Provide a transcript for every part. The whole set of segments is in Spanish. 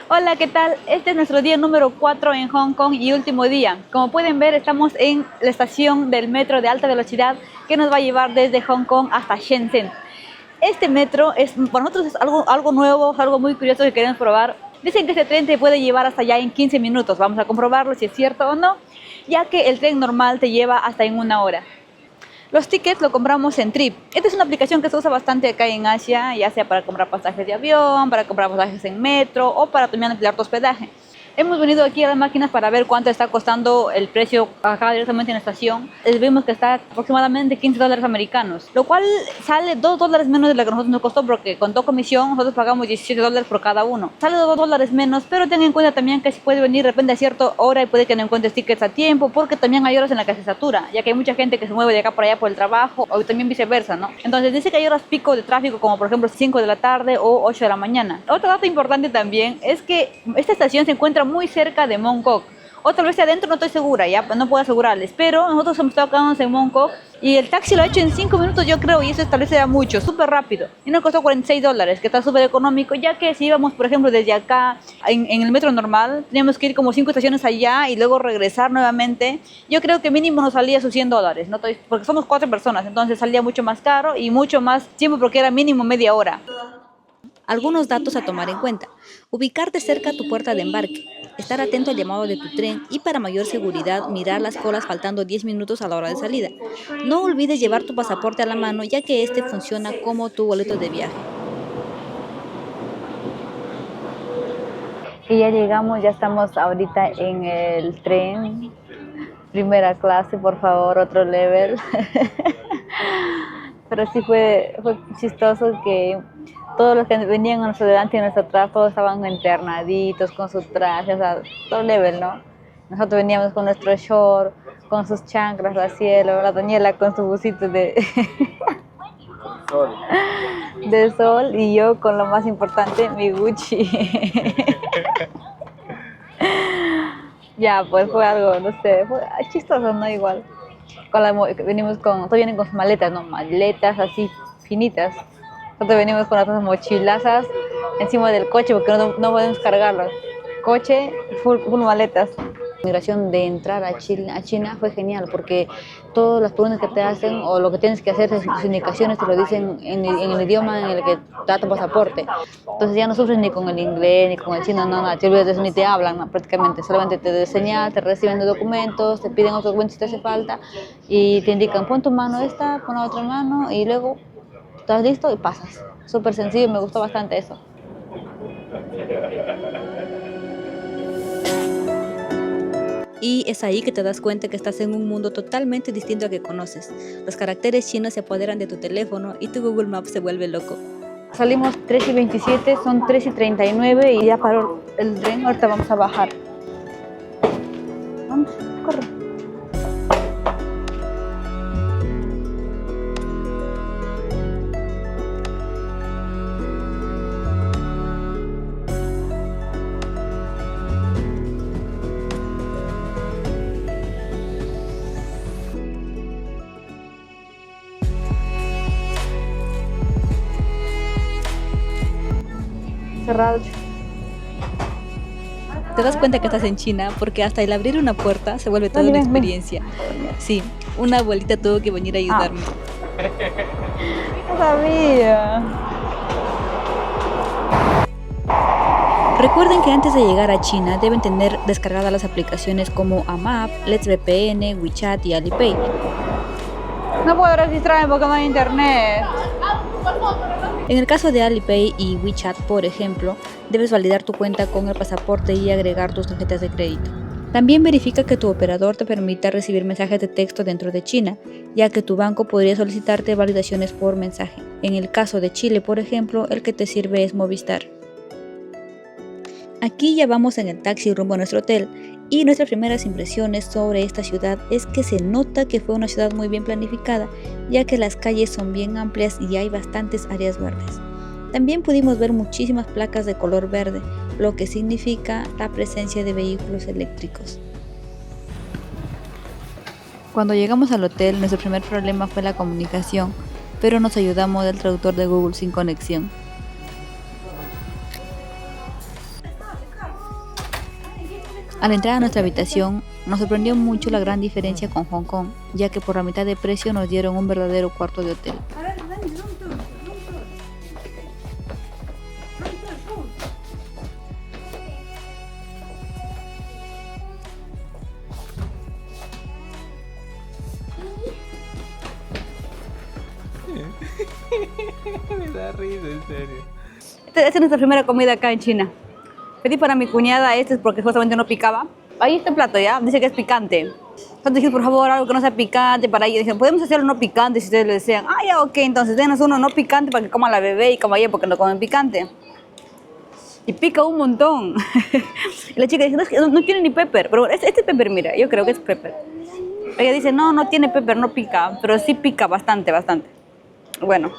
Hola, ¿qué tal? Este es nuestro día número 4 en Hong Kong y último día. Como pueden ver, estamos en la estación del metro de alta velocidad que nos va a llevar desde Hong Kong hasta Shenzhen. Este metro para nosotros es algo nuevo, algo muy curioso que queremos probar. Dicen que este tren te puede llevar hasta allá en 15 minutos. Vamos a comprobarlo si es cierto o no, ya que el tren normal te lleva hasta en una hora. Los tickets lo compramos en Trip. Esta es una aplicación que se usa bastante acá en Asia, ya sea para comprar pasajes de avión, para comprar pasajes en metro o para también alquilar tu hospedaje. Hemos venido aquí a las máquinas para ver cuánto está costando el precio acá directamente en la estación. Vimos que está aproximadamente 15 dólares americanos, lo cual sale 2 dólares menos de lo que a nosotros nos costó porque con toda comisión nosotros pagamos 17 dólares por cada uno. Sale 2 dólares menos, pero ten en cuenta también que si puede venir de repente a cierta hora y puede que no encuentres tickets a tiempo porque también hay horas en las que se satura, ya que hay mucha gente que se mueve de acá para allá por el trabajo o también viceversa, ¿no? Entonces dice que hay horas pico de tráfico como por ejemplo 5 de la tarde o 8 de la mañana. Otro dato importante también es que esta estación se encuentra muy cerca de Mong Kok, o tal vez adentro, no estoy segura, ya no puedo asegurarles, pero nosotros hemos estado quedándonos en Mong Kok y el taxi lo ha hecho en 5 minutos yo creo, y eso establece mucho, súper rápido, y nos costó 46 dólares, que está súper económico, ya que si íbamos por ejemplo desde acá en el metro normal, teníamos que ir como 5 estaciones allá y luego regresar nuevamente. Yo creo que mínimo nos salía sus 100 dólares, ¿no? Porque somos 4 personas, entonces salía mucho más caro y mucho más tiempo porque era mínimo media hora. Algunos datos a tomar en cuenta. Ubicarte cerca a tu puerta de embarque. Estar atento al llamado de tu tren y para mayor seguridad mirar las colas faltando 10 minutos a la hora de salida. No olvides llevar tu pasaporte a la mano ya que este funciona como tu boleto de viaje. Y ya llegamos, ya estamos ahorita en el tren, primera clase, por favor, otro level. Pero sí fue chistoso que todos los que venían a nuestro delante y a nuestro atrás, todos estaban internaditos con sus trajes, o sea, todo level, ¿no? Nosotros veníamos con nuestro short, con sus chanclas al cielo, la Daniela con su busito Sol. de sol y yo con lo más importante, mi Gucci. Ya, pues fue algo, no sé, fue chistoso, ¿no? Igual. Venimos todos vienen con sus maletas, ¿no? Maletas así finitas. Nosotros venimos con las mochilazas encima del coche porque no podemos cargarlas. Coche, full maletas. La migración de entrar a China fue genial porque todas las preguntas que te hacen o lo que tienes que hacer, sus indicaciones te lo dicen en el idioma en el que da tu pasaporte. Entonces ya no sufres ni con el inglés ni con el chino, no, te olvidas de eso, ni te hablan, no, prácticamente. Solamente te señalan, te reciben los documentos, te piden otros documentos si te hace falta y te indican pon tu mano esta, pon la otra mano y luego estás listo y pasas. Súper sencillo, me gustó bastante eso. Y es ahí que te das cuenta que estás en un mundo totalmente distinto al que conoces. Los caracteres chinos se apoderan de tu teléfono y tu Google Maps se vuelve loco. Salimos 3:27, son 3:39 y ya paró el tren, ahorita vamos a bajar. Vamos, corre. Cerrado. Te das cuenta que estás en China porque hasta el abrir una puerta se vuelve toda una experiencia. Sí, una abuelita tuvo que venir a ayudarme. No sabía. Recuerden que antes de llegar a China deben tener descargadas las aplicaciones como AMAP, Let's VPN, WeChat y Alipay. No puedo registrarme porque no hay internet. En el caso de Alipay y WeChat, por ejemplo, debes validar tu cuenta con el pasaporte y agregar tus tarjetas de crédito. También verifica que tu operador te permita recibir mensajes de texto dentro de China, ya que tu banco podría solicitarte validaciones por mensaje. En el caso de Chile, por ejemplo, el que te sirve es Movistar. Aquí ya vamos en el taxi rumbo a nuestro hotel y nuestras primeras impresiones sobre esta ciudad es que se nota que fue una ciudad muy bien planificada, ya que las calles son bien amplias y hay bastantes áreas verdes. También pudimos ver muchísimas placas de color verde, lo que significa la presencia de vehículos eléctricos. Cuando llegamos al hotel, nuestro primer problema fue la comunicación, pero nos ayudamos del traductor de Google sin conexión. Al entrar a nuestra habitación, nos sorprendió mucho la gran diferencia con Hong Kong, ya que por la mitad de precio nos dieron un verdadero cuarto de hotel. Me da risa, en serio. Esta es nuestra primera comida acá en China. Pedí para mi cuñada este porque justamente no picaba. Ahí está el plato, ¿ya? Dice que es picante. Entonces dije, por favor, algo que no sea picante para ella. Dije, ¿podemos hacerlo no picante si ustedes lo desean? Ah, ya, ok, entonces denos uno no picante para que coma la bebé y coma ella porque no comen picante. Y pica un montón. Y la chica dice, no tiene ni pepper. Pero este pepper, mira, yo creo que es pepper. Ella dice, no tiene pepper, no pica. Pero sí pica bastante. Bueno,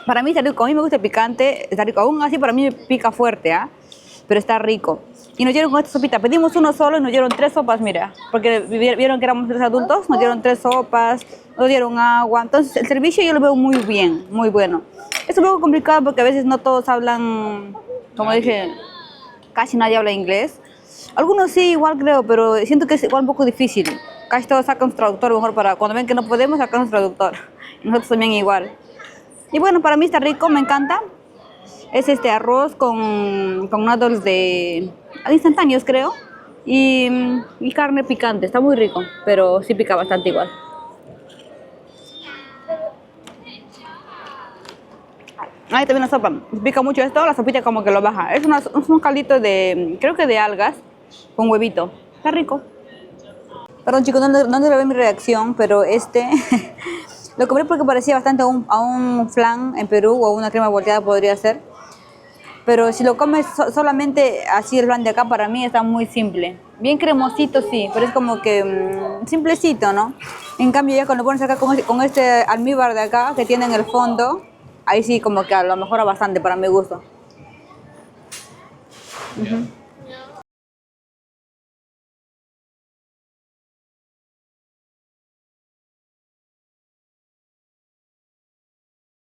para mí está rico. A mí me gusta el picante, está rico. Aún así para mí pica fuerte, ¿ah? Pero está rico. Y nos dieron con esta sopita. Pedimos uno solo y nos dieron 3 sopas, mira. Porque vieron que éramos 3 adultos, nos dieron 3 sopas, nos dieron agua. Entonces el servicio yo lo veo muy bien, muy bueno. Es un poco complicado porque a veces no todos hablan, como dije, casi nadie habla inglés. Algunos sí, igual creo, pero siento que es igual un poco difícil. Casi todos sacan su traductor, mejor para cuando ven que no podemos, sacan su traductor. Y nosotros también igual. Y bueno, para mí está rico, me encanta. Es arroz con noodles de instantáneos, creo. Y carne picante, está muy rico, pero sí pica bastante igual. Ahí también la sopa, pica mucho esto, la sopita como que lo baja. Es un caldito de, creo que de algas, con huevito. Está rico. Perdón chicos, no le ve mi reacción, pero lo compré porque parecía bastante a un flan en Perú o una crema volteada podría ser. Pero si lo comes solamente así el flan de acá, para mí está muy simple. Bien cremosito sí, pero es como que simplecito, ¿no? En cambio ya cuando lo pones acá con este almíbar de acá que tiene en el fondo, ahí sí como que a lo mejora bastante para mi gusto.